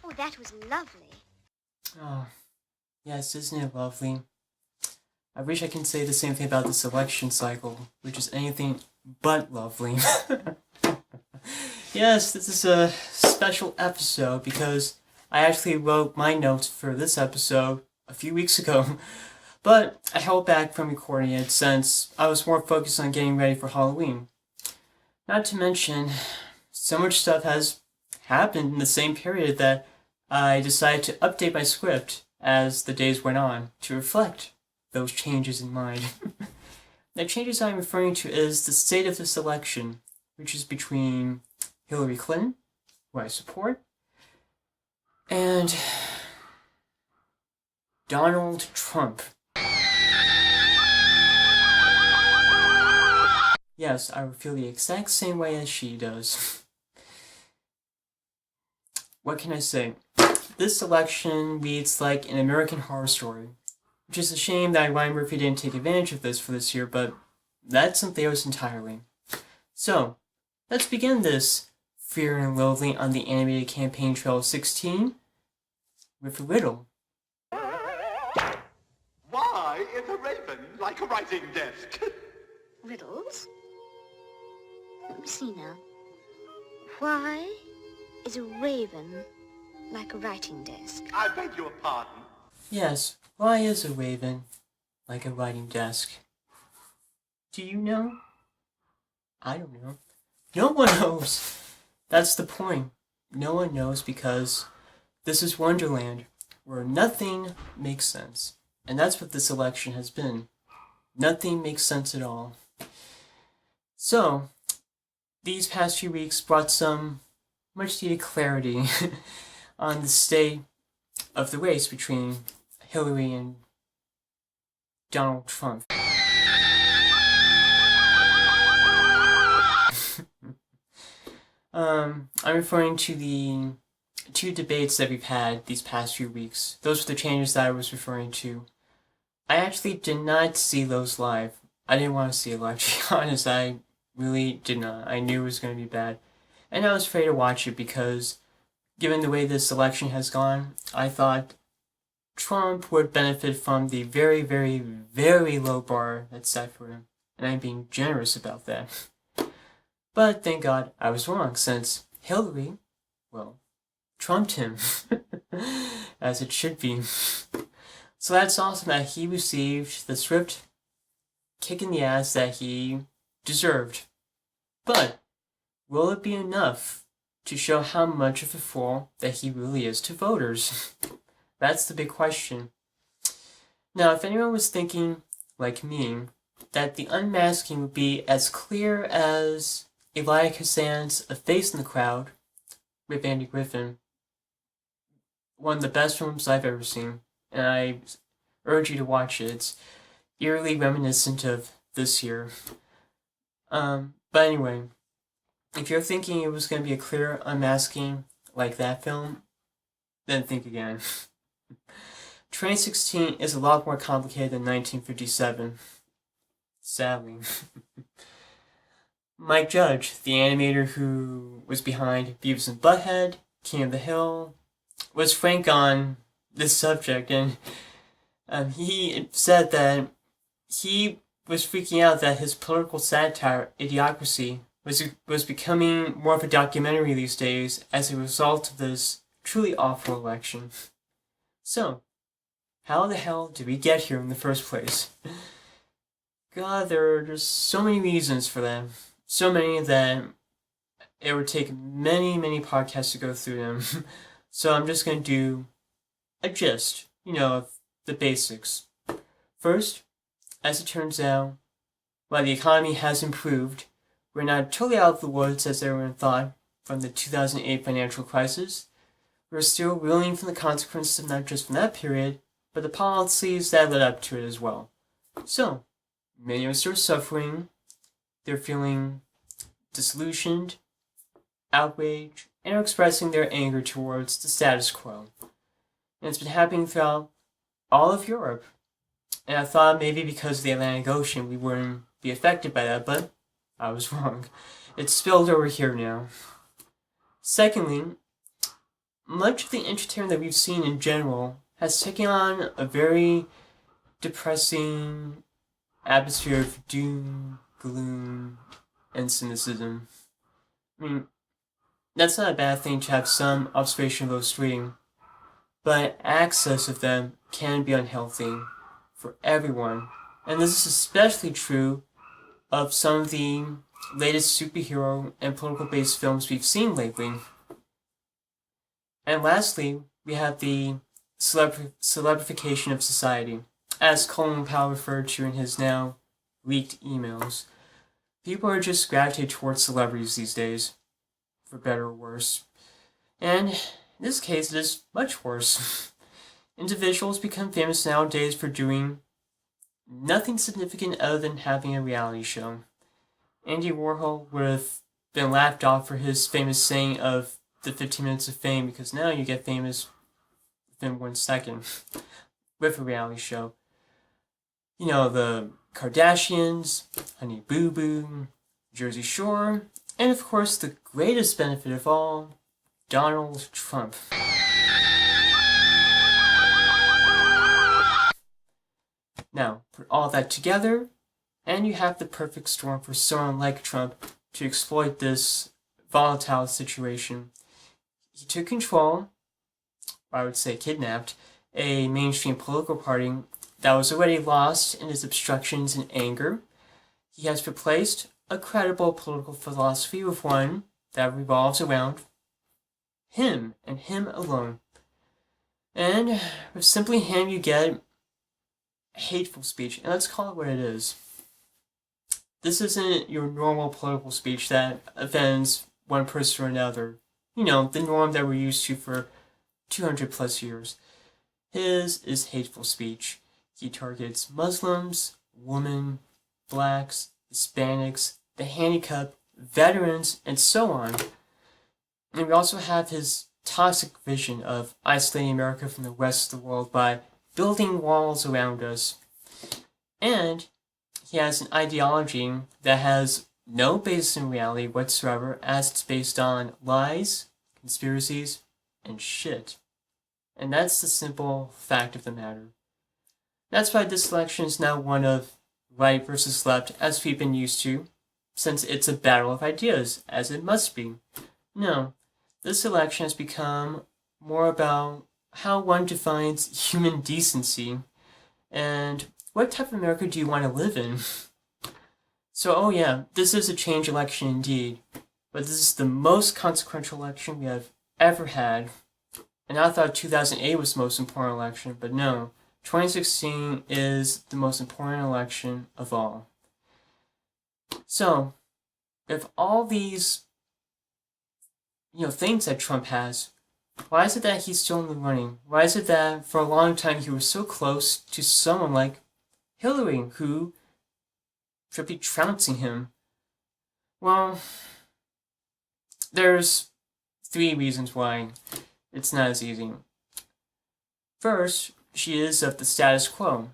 Oh, that was lovely. Oh, yes, isn't it lovely? I wish I could say the same thing about this election cycle, which is anything but lovely. Yes, this is a special episode because I actually wrote my notes for this episode a few weeks ago, but I held back from recording it since I was more focused on getting ready for Halloween. Not to mention, so much stuff has happened in the same period that I decided to update my script as the days went on to reflect those changes in mind. The changes I'm referring to is the state of this election, which is between Hillary Clinton, who I support, and Donald Trump. Yes, I would feel the exact same way as she does. What can I say? This election reads like an American Horror Story, which is a shame that Ryan Murphy didn't take advantage of this for this year, but that's something else entirely. So, let's begin this Fear and Loathing on the Animated Campaign Trail 16 with a riddle. Why is a raven like a writing desk? Riddles? Let me see now. Why is a raven like a writing desk? I beg your pardon. Yes, why is a raven like a writing desk? Do you know? I don't know. No one knows. That's the point. No one knows because this is Wonderland, where nothing makes sense. And that's what this election has been. Nothing makes sense at all. So, these past few weeks brought some much needed clarity on the state of the race between Hillary and Donald Trump. I'm referring to the two debates that we've had these past few weeks. Those were the changes that I was referring to. I actually did not see those live. I didn't want to see it live, to be honest. I really did not. I knew it was going to be bad. And I was afraid to watch it because, given the way this election has gone, I thought Trump would benefit from the very, very, very low bar that's set for him. And I'm being generous about that. But thank God I was wrong, since Hillary, well, trumped him, as it should be. So that's awesome that he received the swift kick in the ass that he deserved. But will it be enough to show how much of a fool that he really is to voters? That's the big question. Now, if anyone was thinking, like me, that the unmasking would be as clear as Elia Kazan's A Face in the Crowd with Andy Griffin, one of the best films I've ever seen, and I urge you to watch it. It's eerily reminiscent of this year. But anyway, if you're thinking it was going to be a clear unmasking like that film, then think again. 2016 is a lot more complicated than 1957. Sadly. Mike Judge, the animator who was behind Beavis and Butthead, King of the Hill, was frank on this subject, and he said that he was freaking out that his political satire, Idiocracy, was becoming more of a documentary these days as a result of this truly awful election. So, how the hell did we get here in the first place? God, there are just so many reasons for that. So many that it would take many, many podcasts to go through them. So I'm just going to do a gist, of the basics. First, as it turns out, while the economy has improved, we're not totally out of the woods as everyone thought from the 2008 financial crisis. We're still reeling from the consequences of not just from that period, but the policies that led up to it as well. So, many of us are suffering. They're feeling disillusioned, outraged, and are expressing their anger towards the status quo. And it's been happening throughout all of Europe. And I thought maybe because of the Atlantic Ocean we wouldn't be affected by that, but I was wrong. It's spilled over here now. Secondly, much of the entertainment that we've seen in general has taken on a very depressing atmosphere of doom, gloom, and cynicism. I mean, that's not a bad thing to have some observation of those reading, but access of them can be unhealthy for everyone. And this is especially true of some of the latest superhero and political-based films we've seen lately. And lastly, we have the celebrification of society, as Colin Powell referred to in his now leaked emails. People are just gravitated towards celebrities these days, for better or worse. And in this case, it is much worse. Individuals become famous nowadays for doing nothing significant other than having a reality show. Andy Warhol would have been laughed off for his famous saying of the 15 minutes of fame, because now you get famous within 1 second with a reality show. You know, the Kardashians, Honey Boo Boo, Jersey Shore, and of course the greatest benefit of all, Donald Trump. Now, put all that together, and you have the perfect storm for someone like Trump to exploit this volatile situation. He took control, or I would say kidnapped, a mainstream political party that was already lost in his obstructions and anger. He has replaced a credible political philosophy with one that revolves around him and him alone. And with simply him, you get hateful speech, and let's call it what it is. This isn't your normal political speech that offends one person or another. You know, the norm that we're used to for 200 plus years. His is hateful speech. He targets Muslims, women, blacks, Hispanics, the handicapped, veterans, and so on. And we also have his toxic vision of isolating America from the rest of the world by building walls around us. And he has an ideology that has no basis in reality whatsoever, as it's based on lies, conspiracies, and shit. And that's the simple fact of the matter. That's why this election is now one of right versus left, as we've been used to, since it's a battle of ideas, as it must be. No, this election has become more about how one defines human decency and what type of America do you want to live in. So, oh yeah, this is a change election indeed, but this is the most consequential election we have ever had. And I thought 2008 was the most important election, but no, 2016 is the most important election of all. So, if all these, things that Trump has, why is it that he's still in the running? Why is it that for a long time he was so close to someone like Hillary, who should be trouncing him? Well, there's 3 reasons why it's not as easy. First, she is of the status quo.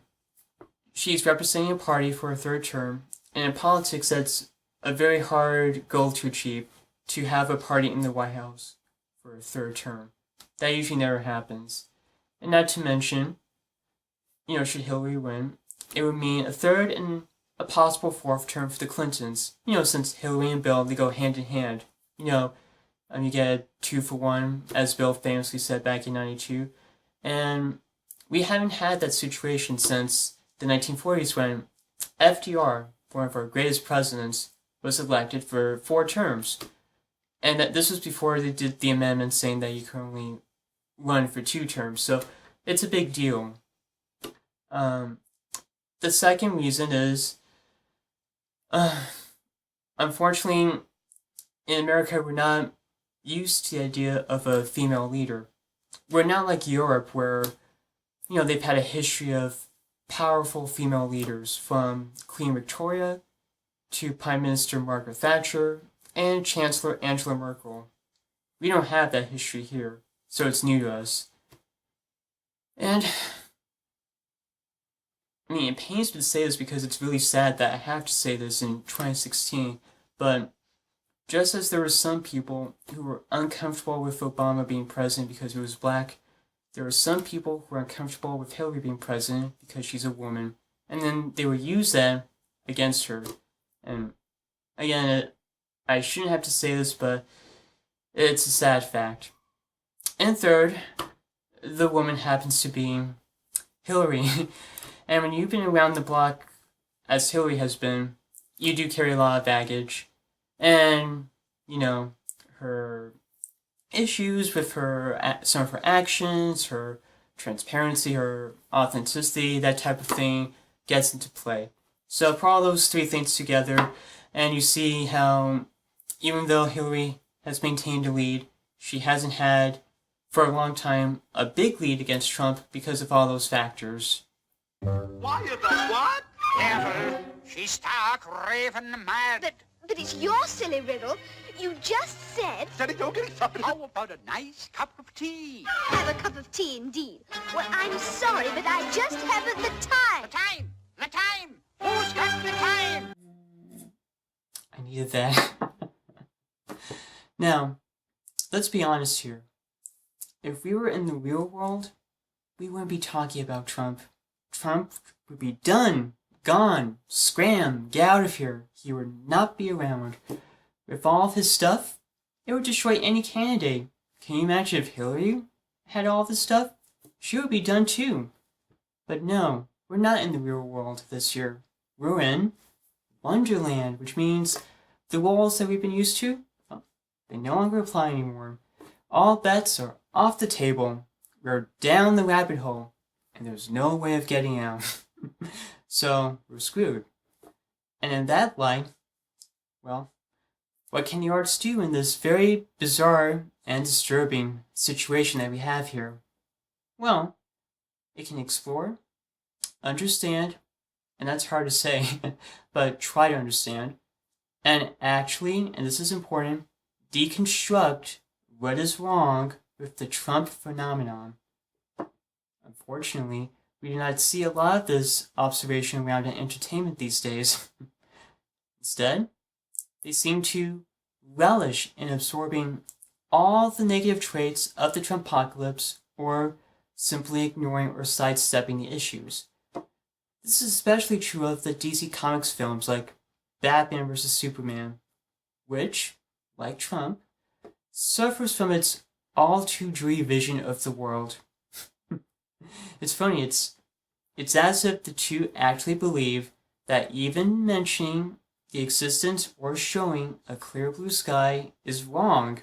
She's representing a party for a 3rd term, and in politics that's a very hard goal to achieve, to have a party in the White House for a 3rd term. That usually never happens. And not to mention, should Hillary win, it would mean a 3rd and a possible 4th term for the Clintons. Since Hillary and Bill, they go hand in hand. You get 2 for 1, as Bill famously said back in 92. And we haven't had that situation since the 1940s when FDR, one of our greatest presidents, was elected for 4 terms. And that this was before they did the amendment saying that you can only run for 2 terms. So it's a big deal. The second reason is Uh, Unfortunately, in America, we're not used to the idea of a female leader. We're not like Europe, where they've had a history of powerful female leaders, from Queen Victoria to Prime Minister Margaret Thatcher and Chancellor Angela Merkel. We don't have that history here, so it's new to us. And I mean, it pains me to say this because it's really sad that I have to say this in 2016, but just as there were some people who were uncomfortable with Obama being president because he was black, there were some people who were uncomfortable with Hillary being president because she's a woman, and then they would use that against her. And again, I shouldn't have to say this, but it's a sad fact. And third, the woman happens to be Hillary. And when you've been around the block, as Hillary has been, you do carry a lot of baggage. And, her issues with some of her actions, her transparency, her authenticity, that type of thing gets into play. So put all those three things together, and you see how, even though Hillary has maintained a lead, she hasn't had, for a long time, a big lead against Trump because of all those factors. Why the what? Careful, she's stark, raving mad. But it's your silly riddle. You just said... Daddy, don't get excited. How about a nice cup of tea? Have a cup of tea, indeed. Well, I'm sorry, but I just haven't the time. The time! The time! Who's got the time? I needed that. Now, let's be honest here. If we were in the real world, we wouldn't be talking about Trump. Trump would be done, gone, scram, get out of here. He would not be around. With all of his stuff, it would destroy any candidate. Can you imagine if Hillary had all this stuff? She would be done too. But no, we're not in the real world this year. We're in Wonderland, which means the walls that we've been used to, they no longer apply anymore. All bets are off the table. We're down the rabbit hole, and there's no way of getting out. So, we're screwed. And in that light, well, what can the arts do in this very bizarre and disturbing situation that we have here? Well, it can explore, understand, and that's hard to say, but try to understand, and actually, and this is important, deconstruct what is wrong with the Trump phenomenon. Unfortunately, we do not see a lot of this observation around in entertainment these days. Instead, they seem to relish in absorbing all the negative traits of the Trumpocalypse or simply ignoring or sidestepping the issues. This is especially true of the DC Comics films like Batman vs. Superman, which, like Trump, suffers from its all-too-dreary vision of the world. It's funny, it's as if the two actually believe that even mentioning the existence or showing a clear blue sky is wrong.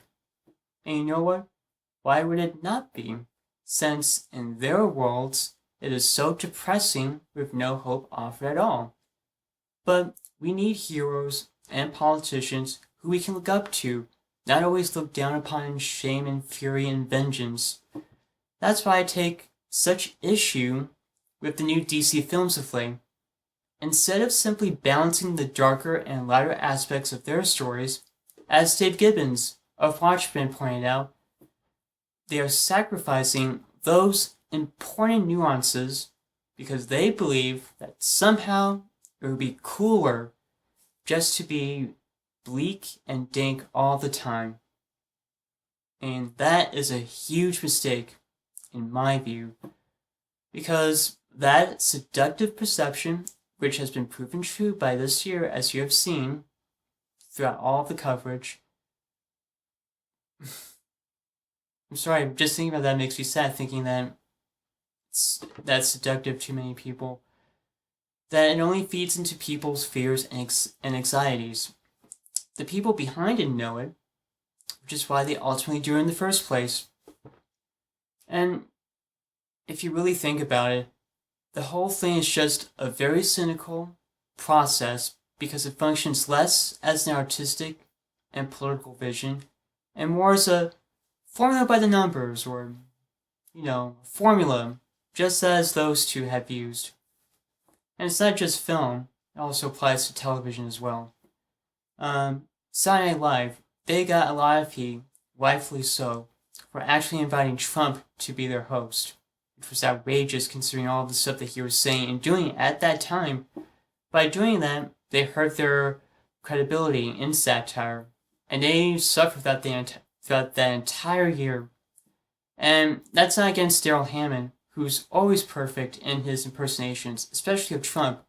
And you know what? Why would it not be? Since in their worlds, it is so depressing with no hope offered at all. But we need heroes and politicians who we can look up to, not always look down upon in shame and fury and vengeance. That's why I take such issue with the new DC films of late. Instead of simply balancing the darker and lighter aspects of their stories, as Dave Gibbons of Watchmen pointed out, they are sacrificing those important nuances because they believe that somehow it would be cooler just to be bleak and dank all the time. And that is a huge mistake, in my view, because that seductive perception, which has been proven true by this year, as you have seen throughout all of the coverage. I'm sorry, just thinking about that makes me sad, thinking that that's seductive to many people. That it only feeds into people's fears and anxieties. The people behind it know it, which is why they ultimately do it in the first place. And if you really think about it, the whole thing is just a very cynical process because it functions less as an artistic and political vision, and more as a formula by the numbers, or, formula, just as those two have used. And it's not just film, it also applies to television as well. Saturday Night Live, they got a lot of heat, rightfully so, for actually inviting Trump to be their host, which was outrageous considering all the stuff that he was saying and doing at that time. By doing that, they hurt their credibility in satire, and they suffered throughout that entire year. And that's not against Daryl Hammond, who's always perfect in his impersonations, especially of Trump,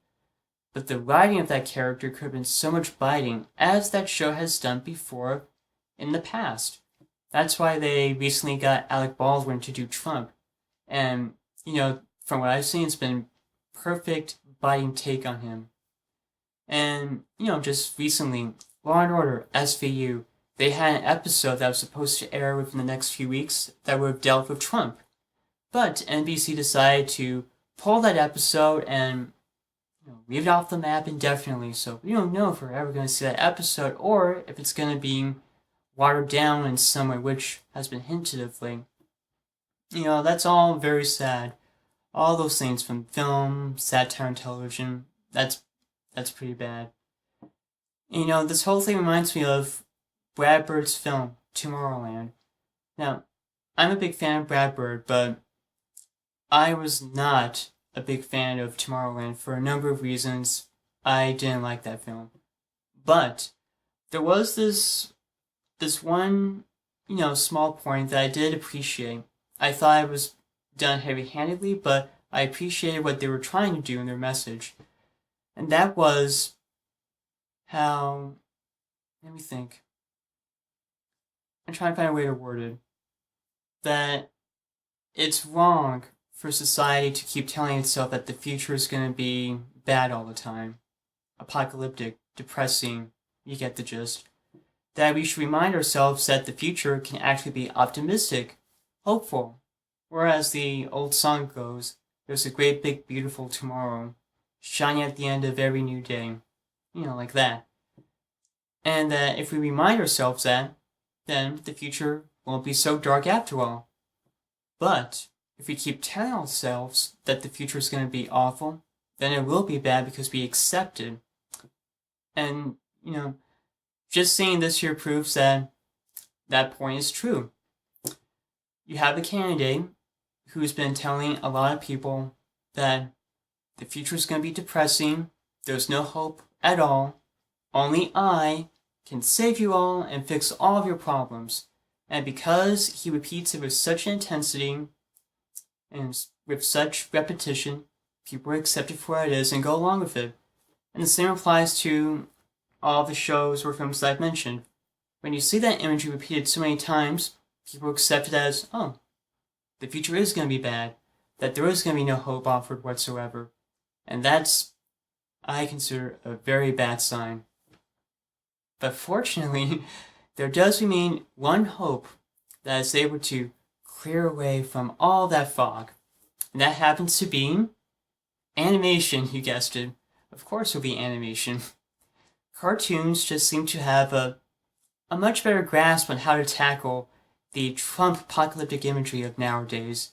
but the writing of that character could have been so much biting, as that show has done before in the past. That's why they recently got Alec Baldwin to do Trump. And, from what I've seen, it's been perfect biting take on him. And, just recently, Law & Order, SVU, they had an episode that was supposed to air within the next few weeks that would have dealt with Trump. But NBC decided to pull that episode and leave it off the map indefinitely, so we don't know if we're ever going to see that episode or if it's going to be watered down in some way, which has been hinted of late. That's all very sad. All those things from film, satire, and television, that's pretty bad. This whole thing reminds me of Brad Bird's film, Tomorrowland. Now, I'm a big fan of Brad Bird, but I was not a big fan of Tomorrowland for a number of reasons. I didn't like that film. But there was this one, small point that I did appreciate. I thought it was done heavy-handedly, but I appreciated what they were trying to do in their message. And that was how, let me think. I'm trying to find a way to word it. That it's wrong for society to keep telling itself that the future is going to be bad all the time. Apocalyptic, depressing, you get the gist. That we should remind ourselves that the future can actually be optimistic, hopeful. Whereas the old song goes, there's a great big beautiful tomorrow, shining at the end of every new day. Like that. And that if we remind ourselves that, then the future won't be so dark after all. But if we keep telling ourselves that the future is going to be awful, then it will be bad because we accept it. And, just seeing this here proves that that point is true. You have a candidate who's been telling a lot of people that the future is going to be depressing, there's no hope at all, only I can save you all and fix all of your problems. And because he repeats it with such intensity and with such repetition, people accept it for what it is and go along with it. And the same applies to all the shows or films that I've mentioned. When you see that imagery repeated so many times, people accept it as, oh, the future is going to be bad, that there is going to be no hope offered whatsoever. And that's, I consider, a very bad sign. But fortunately, there does remain one hope that is able to clear away from all that fog. And that happens to be animation, you guessed it. Of course it'll be animation. Cartoons just seem to have a much better grasp on how to tackle the Trump apocalyptic imagery of nowadays.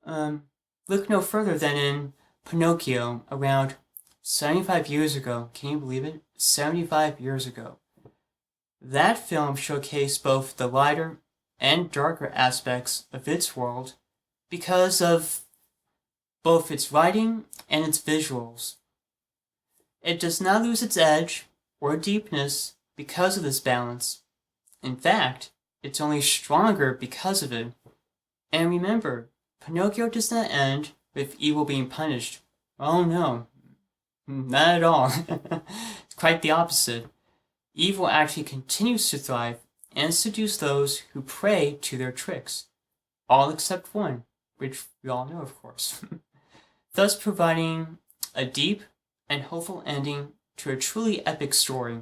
Look no further than in Pinocchio around 75 years ago. Can you believe it? 75 years ago. That film showcased both the lighter and darker aspects of its world because of both its writing and its visuals. It does not lose its edge or deepness because of this balance. In fact, it's only stronger because of it. And remember, Pinocchio does not end with evil being punished. Oh no, not at all. It's quite the opposite. Evil actually continues to thrive and seduce those who prey to their tricks. All except one, which we all know, of course. Thus providing a deep and hopeful ending to a truly epic story.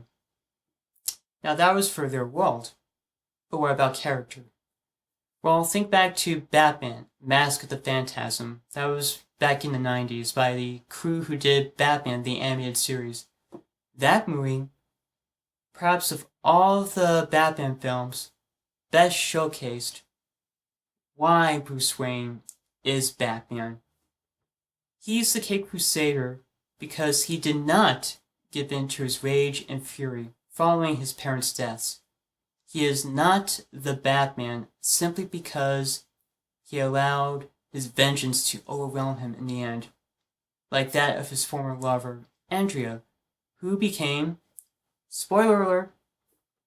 Now that was for their world, but what about character? Well, think back to Batman, Mask of the Phantasm. That was back in the 90s by the crew who did Batman, the animated series. That movie, perhaps of all the Batman films, best showcased why Bruce Wayne is Batman. He's the Caped Crusader because he did not give in to his rage and fury following his parents' deaths. He is not the Batman simply because he allowed his vengeance to overwhelm him in the end, like that of his former lover, Andrea, who became, spoiler alert,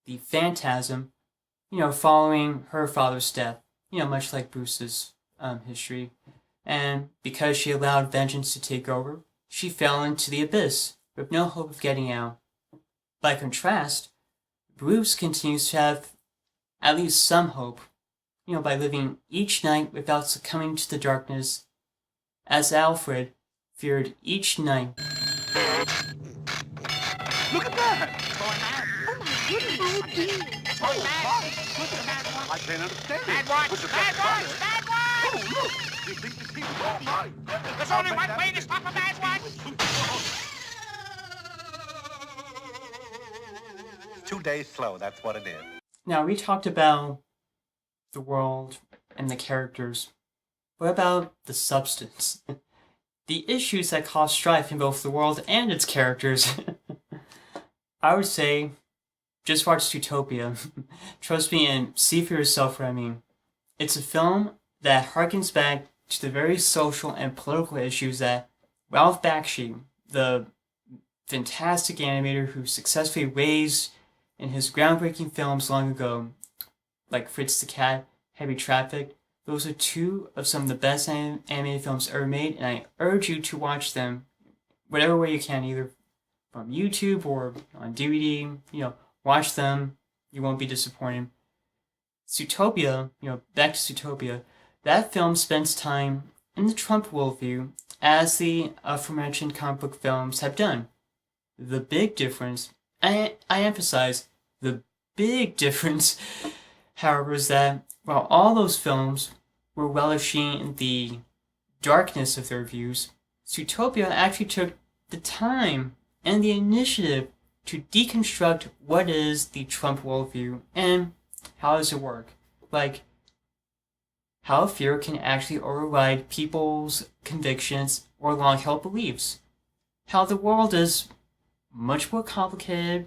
the Phantasm, following her father's death, much like Bruce's history. And because she allowed vengeance to take over, she fell into the abyss with no hope of getting out. By contrast, Bruce continues to have at least some hope, by living each night without succumbing to the darkness, as Alfred feared each night. Look at that! Oh, dear. I can't understand it. Bad watch! What's the Bad watch! fire? Bad watch! Oh, look! He thinks he's seen all right. There's only one way to stop a bad watch! 2 days slow, that's what it is. Now, we talked about the world and the characters. What about the substance? The issues that cause strife in both the world and its characters. I would say, just watch Zootopia. Trust me and see for yourself what I mean. It's a film that harkens back to the very social and political issues that Ralph Bakshi, the fantastic animator who successfully raised in his groundbreaking films long ago, like Fritz the Cat, Heavy Traffic, those are two of some of the best animated films ever made, and I urge you to watch them whatever way you can, either from YouTube or on DVD. Watch them. You won't be disappointed. Zootopia, back to Zootopia, that film spends time in the Trump worldview as the aforementioned comic book films have done. The big difference, I emphasize, the big difference, however, is that while all those films were relishing the darkness of their views, Zootopia actually took the time and the initiative to deconstruct what is the Trump worldview and how does it work. Like, how fear can actually override people's convictions or long-held beliefs. How the world is much more complicated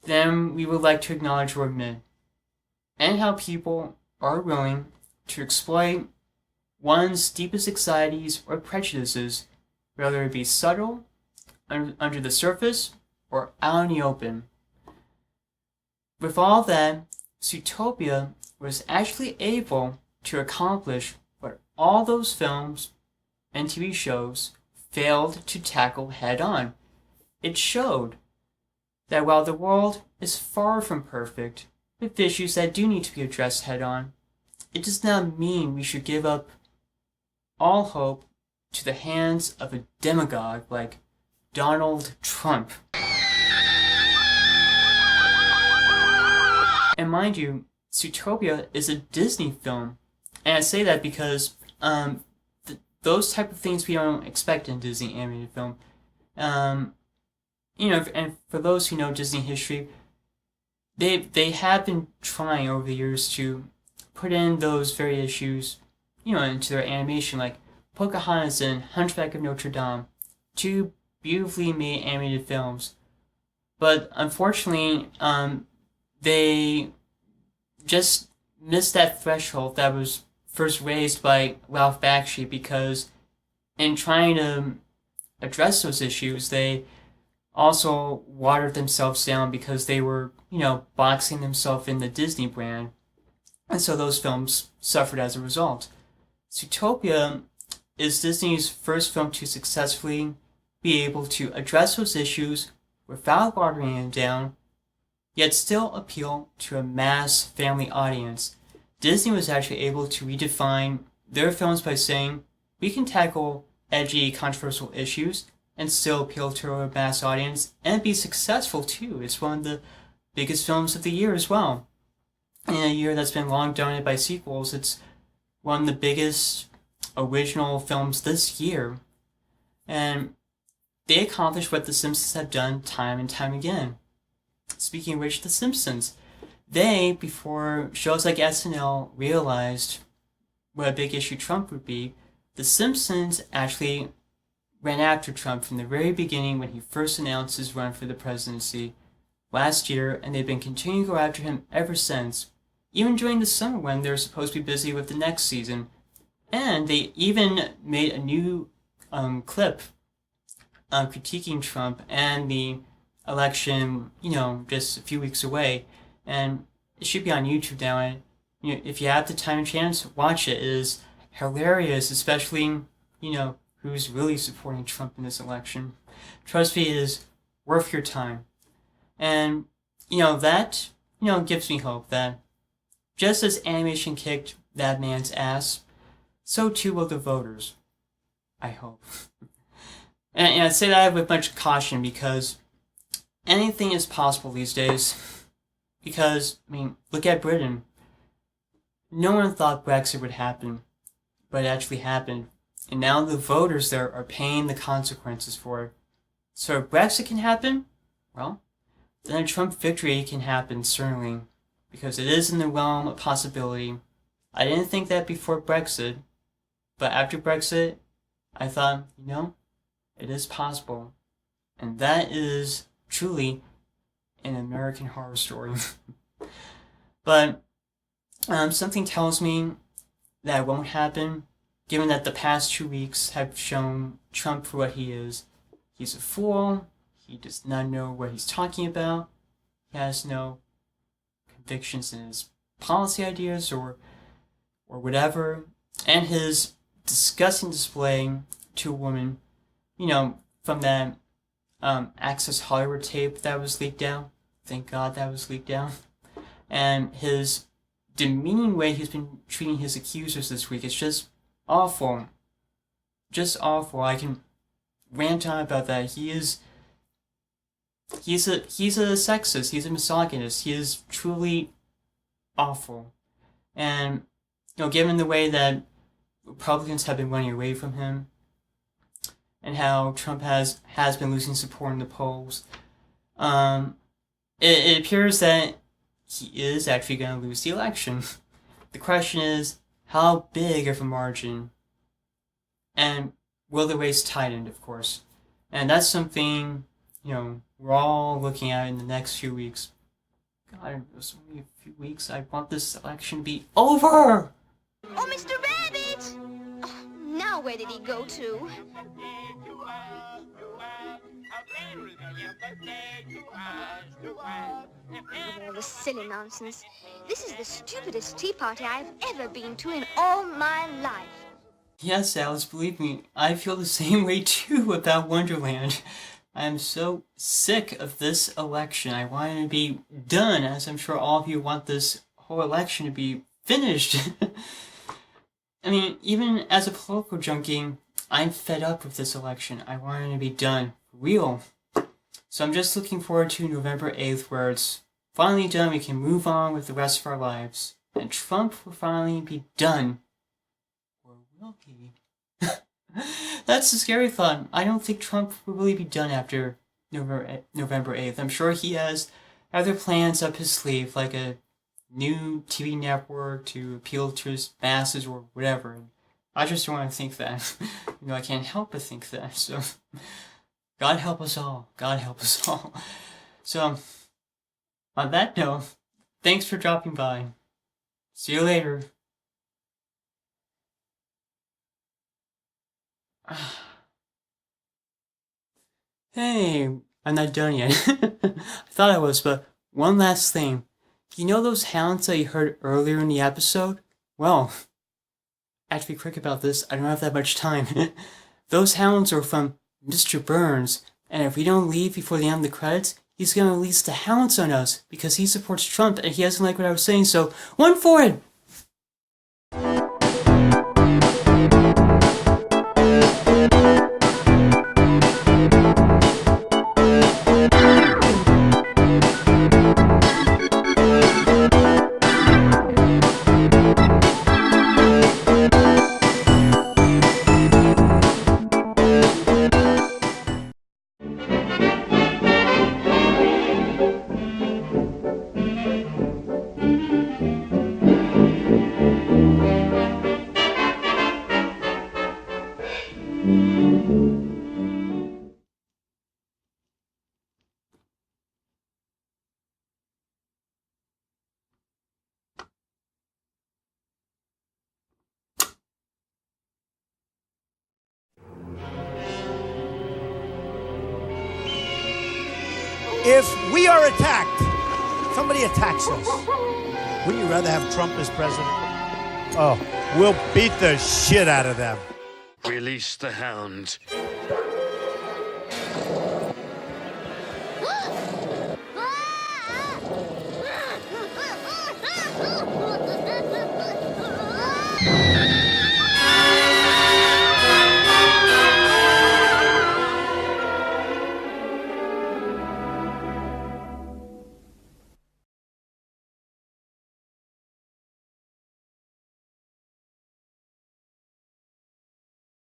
than we would like to acknowledge or admit. And how people are willing to exploit one's deepest anxieties or prejudices, whether it be subtle, under the surface, or out in the open. With all that, Zootopia was actually able to accomplish what all those films and TV shows failed to tackle head on. It showed that while the world is far from perfect, with issues that do need to be addressed head on, it does not mean we should give up all hope to the hands of a demagogue like Donald Trump. And mind you, Zootopia is a Disney film. And I say that because those type of things we don't expect in Disney animated film. And for those who know Disney history, they have been trying over the years to put in those very issues, into their animation, like Pocahontas and Hunchback of Notre Dame, two beautifully made animated films. But unfortunately, they just missed that threshold that was first raised by Ralph Bakshi, because in trying to address those issues, they also watered themselves down because they were, boxing themselves in the Disney brand. And so those films suffered as a result. Zootopia is Disney's first film to successfully be able to address those issues without watering them down, yet still appeal to a mass family audience. Disney was actually able to redefine their films by saying, we can tackle edgy, controversial issues and still appeal to a mass audience and be successful too. It's one of the biggest films of the year as well. In a year that's been long dominated by sequels, it's one of the biggest original films this year. And they accomplished what The Simpsons have done time and time again. Speaking of which, The Simpsons, they, before shows like SNL realized what a big issue Trump would be, The Simpsons actually ran after Trump from the very beginning when he first announced his run for the presidency last year, and they've been continuing to go after him ever since, even during the summer when they're supposed to be busy with the next season. And they even made a new clip critiquing Trump and the election, just a few weeks away. And it should be on YouTube now. And if you have the time and chance, watch it. It is hilarious, especially, who's really supporting Trump in this election. Trust me, it is worth your time. And, that, gives me hope that just as animation kicked that man's ass, so too will the voters. I hope. And I say that with much caution because anything is possible these days. Because, look at Britain. No one thought Brexit would happen, but it actually happened. And now the voters there are paying the consequences for it. So if Brexit can happen, well, then a Trump victory can happen, certainly. Because it is in the realm of possibility. I didn't think that before Brexit, but after Brexit, I thought, it is possible. And that is truly an American horror story. But something tells me that it won't happen, given that the past 2 weeks have shown Trump for what he is. He's a fool. He does not know what he's talking about. He has no convictions in his policy ideas or whatever. And his disgusting display to a woman, from that Access Hollywood tape that was leaked out. Thank God that was leaked out. And his demeaning way he's been treating his accusers this week is just awful. Just awful. I can rant on about that. He's a sexist. He's a misogynist. He is truly awful. And given the way that Republicans have been running away from him, and how Trump has been losing support in the polls, it appears that he is actually going to lose the election. The question is, how big of a margin? And will the race tighten, of course? And that's something, we're all looking at in the next few weeks. God, it's only a few weeks. I want this election to be over! Oh, Mr. Rabbit! Oh, now where did he go to? All the silly nonsense. This is the stupidest tea party I've ever been to in all my life. Yes, Alice, believe me, I feel the same way too about Wonderland. I am so sick of this election. I want it to be done, as I'm sure all of you want this whole election to be finished. Even as a political junkie, I'm fed up with this election. I want it to be done. Real. So I'm just looking forward to November 8th, where it's finally done. We can move on with the rest of our lives. And Trump will finally be done. Or will he? That's the scary thought. I don't think Trump will really be done after November 8th. I'm sure he has other plans up his sleeve, like a new TV network to appeal to his masses or whatever. I just don't want to think that. I can't help but think that. So, God help us all. God help us all. So, on that note, thanks for dropping by. See you later. Hey, I'm not done yet. I thought I was, but one last thing. Those hounds that you heard earlier in the episode? Well, I have to be quick about this. I don't have that much time. Those hounds are from Mr. Burns, and if we don't leave before the end of the credits, he's going to release the hounds on us because he supports Trump and he doesn't like what I was saying, so one for it! If we are attacked, somebody attacks us, wouldn't you rather have Trump as president? Oh, we'll beat the shit out of them. Release the hound.